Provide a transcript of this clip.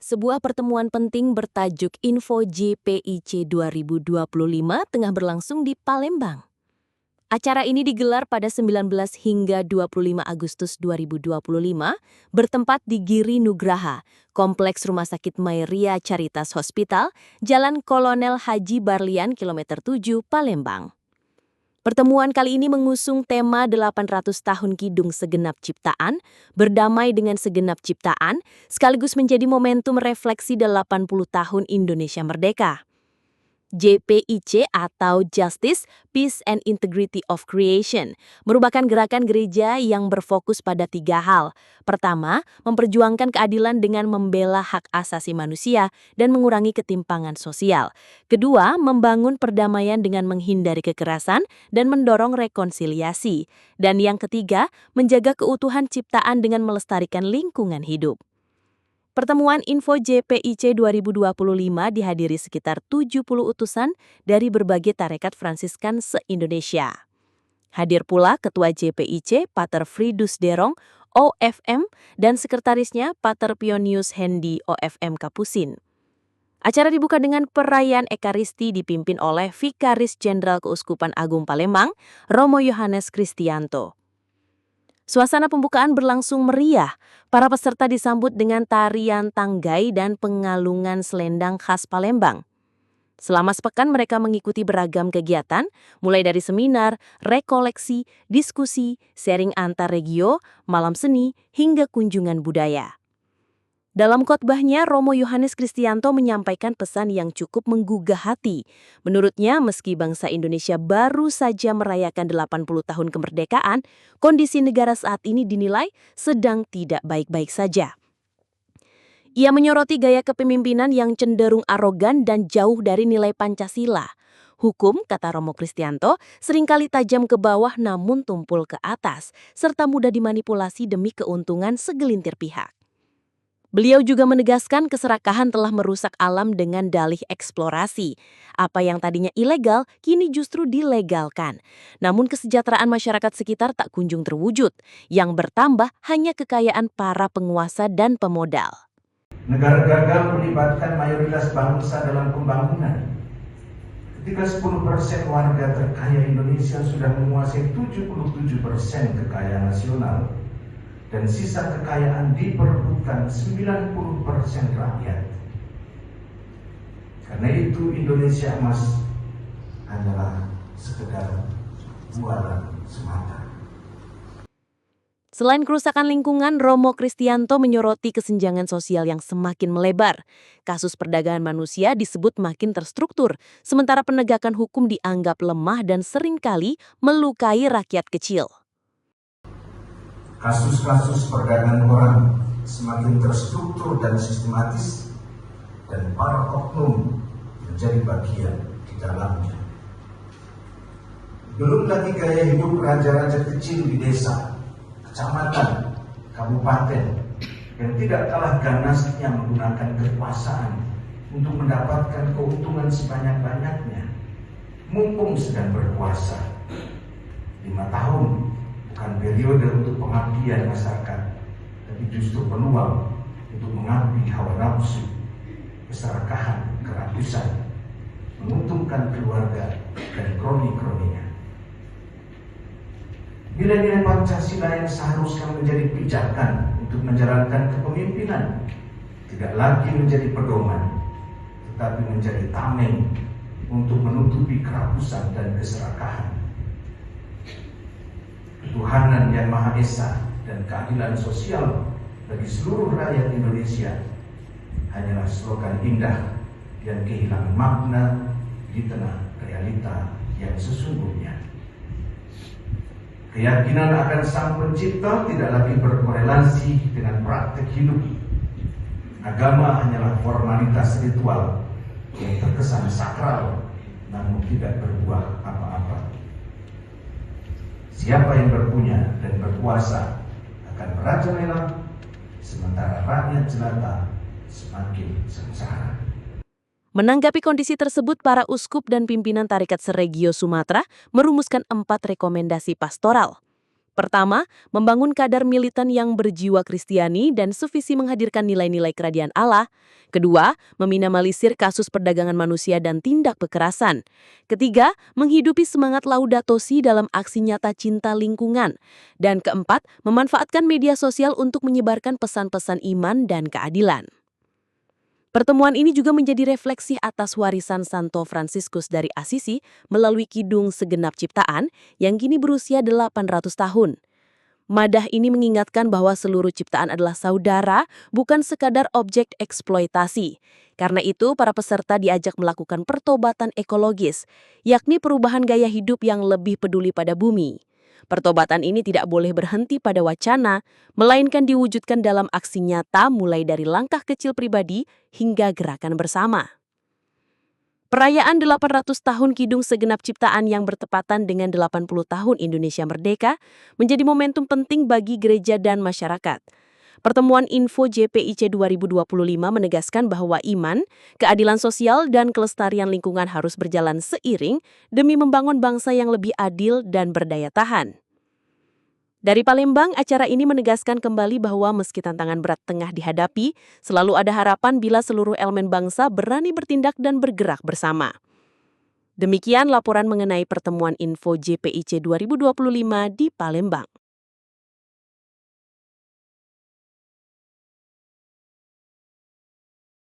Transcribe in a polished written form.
Sebuah pertemuan penting bertajuk Info JPIC 2025 tengah berlangsung di Palembang. Acara ini digelar pada 19 hingga 25 Agustus 2025, bertempat di Giri Nugraha, Kompleks Rumah Sakit Mairia Caritas Hospital, Jalan Kolonel Haji Barlian, Kilometer 7, Palembang. Pertemuan kali ini mengusung tema 800 tahun Kidung Segenap Ciptaan, berdamai dengan segenap ciptaan, sekaligus menjadi momentum refleksi 80 tahun Indonesia Merdeka. JPIC atau Justice, Peace and Integrity of Creation merupakan gerakan gereja yang berfokus pada 3 hal. Pertama, memperjuangkan keadilan dengan membela hak asasi manusia dan mengurangi ketimpangan sosial. Kedua, membangun perdamaian dengan menghindari kekerasan dan mendorong rekonsiliasi. Dan yang ketiga, menjaga keutuhan ciptaan dengan melestarikan lingkungan hidup. Pertemuan Info JPIC 2025 dihadiri sekitar 70 utusan dari berbagai tarekat Fransiskan se-Indonesia. Hadir pula Ketua JPIC, Pater Fridus Derong, OFM, dan Sekretarisnya, Pater Pionius Hendi, OFM Kapusin. Acara dibuka dengan perayaan Ekaristi dipimpin oleh Vikaris Jenderal Keuskupan Agung Palembang, Romo Yohanes Kristianto. Suasana pembukaan berlangsung meriah. Para peserta disambut dengan tarian tanggai dan pengalungan selendang khas Palembang. Selama sepekan mereka mengikuti beragam kegiatan, mulai dari seminar, rekoleksi, diskusi, sharing antar regio, malam seni, hingga kunjungan budaya. Dalam khotbahnya, Romo Yohanes Kristianto menyampaikan pesan yang cukup menggugah hati. Menurutnya, meski bangsa Indonesia baru saja merayakan 80 tahun kemerdekaan, kondisi negara saat ini dinilai sedang tidak baik-baik saja. Ia menyoroti gaya kepemimpinan yang cenderung arogan dan jauh dari nilai Pancasila. Hukum, kata Romo Kristianto, seringkali tajam ke bawah namun tumpul ke atas, serta mudah dimanipulasi demi keuntungan segelintir pihak. Beliau juga menegaskan keserakahan telah merusak alam dengan dalih eksplorasi. Apa yang tadinya ilegal, kini justru dilegalkan. Namun kesejahteraan masyarakat sekitar tak kunjung terwujud. Yang bertambah hanya kekayaan para penguasa dan pemodal. Negara gagal melibatkan mayoritas bangsa dalam pembangunan. Ketika 10% warga terkaya Indonesia sudah menguasai 77% kekayaan nasional, dan sisa kekayaan diperebutkan 90% rakyat. Karena itu Indonesia emas hanyalah sekedar bualan semata. Selain kerusakan lingkungan, Romo Kristianto menyoroti kesenjangan sosial yang semakin melebar. Kasus perdagangan manusia disebut makin terstruktur, sementara penegakan hukum dianggap lemah dan seringkali melukai rakyat kecil. Kasus-kasus perdagangan orang semakin terstruktur dan sistematis, dan para oknum menjadi bagian di dalamnya. Belum lagi gaya hidup raja-raja kecil di desa, kecamatan, kabupaten, yang tidak kalah ganasnya menggunakan kekuasaan untuk mendapatkan keuntungan sebanyak-banyaknya, mumpung sedang berkuasa. 5 tahun bukan periode untuk pengabdian masyarakat, tapi justru peluang untuk mengabdi hawa nafsu, keserakahan, kerakusan, menguntungkan keluarga dan kroni-kroninya. Nilai-nilai Pancasila yang seharusnya menjadi pijakan untuk menjalankan kepemimpinan tidak lagi menjadi pedoman, tetapi menjadi tameng untuk menutupi kerakusan dan keserakahan. Ketuhanan yang Maha Esa dan keadilan sosial bagi seluruh rakyat Indonesia hanyalah slogan indah yang kehilangan makna di tengah realita yang sesungguhnya. Keyakinan akan Sang Pencipta tidak lagi berkorelasi dengan praktek hidup. Agama hanyalah formalitas ritual yang terkesan sakral namun tidak berbuah apa-apa. Siapa yang berpunya dan berkuasa akan merajalela, sementara rakyat jelata semakin sengsara. Menanggapi kondisi tersebut, para uskup dan pimpinan tarekat seregio Sumatera merumuskan 4 rekomendasi pastoral. Pertama, membangun kadar militan yang berjiwa Kristiani dan sevisi menghadirkan nilai-nilai kerajaan Allah. Kedua, meminimalisir kasus perdagangan manusia dan tindak kekerasan. Ketiga, menghidupi semangat Laudato Si dalam aksi nyata cinta lingkungan. Dan keempat, memanfaatkan media sosial untuk menyebarkan pesan-pesan iman dan keadilan. Pertemuan ini juga menjadi refleksi atas warisan Santo Fransiskus dari Asisi melalui Kidung Segenap Ciptaan yang kini berusia 800 tahun. Madah ini mengingatkan bahwa seluruh ciptaan adalah saudara, bukan sekadar objek eksploitasi. Karena itu, para peserta diajak melakukan pertobatan ekologis, yakni perubahan gaya hidup yang lebih peduli pada bumi. Pertobatan ini tidak boleh berhenti pada wacana, melainkan diwujudkan dalam aksi nyata mulai dari langkah kecil pribadi hingga gerakan bersama. Perayaan 800 tahun Kidung Segenap Ciptaan yang bertepatan dengan 80 tahun Indonesia Merdeka menjadi momentum penting bagi gereja dan masyarakat. Pertemuan Info JPIC 2025 menegaskan bahwa iman, keadilan sosial, dan kelestarian lingkungan harus berjalan seiring demi membangun bangsa yang lebih adil dan berdaya tahan. Dari Palembang, acara ini menegaskan kembali bahwa meski tantangan berat tengah dihadapi, selalu ada harapan bila seluruh elemen bangsa berani bertindak dan bergerak bersama. Demikian laporan mengenai pertemuan Info JPIC 2025 di Palembang.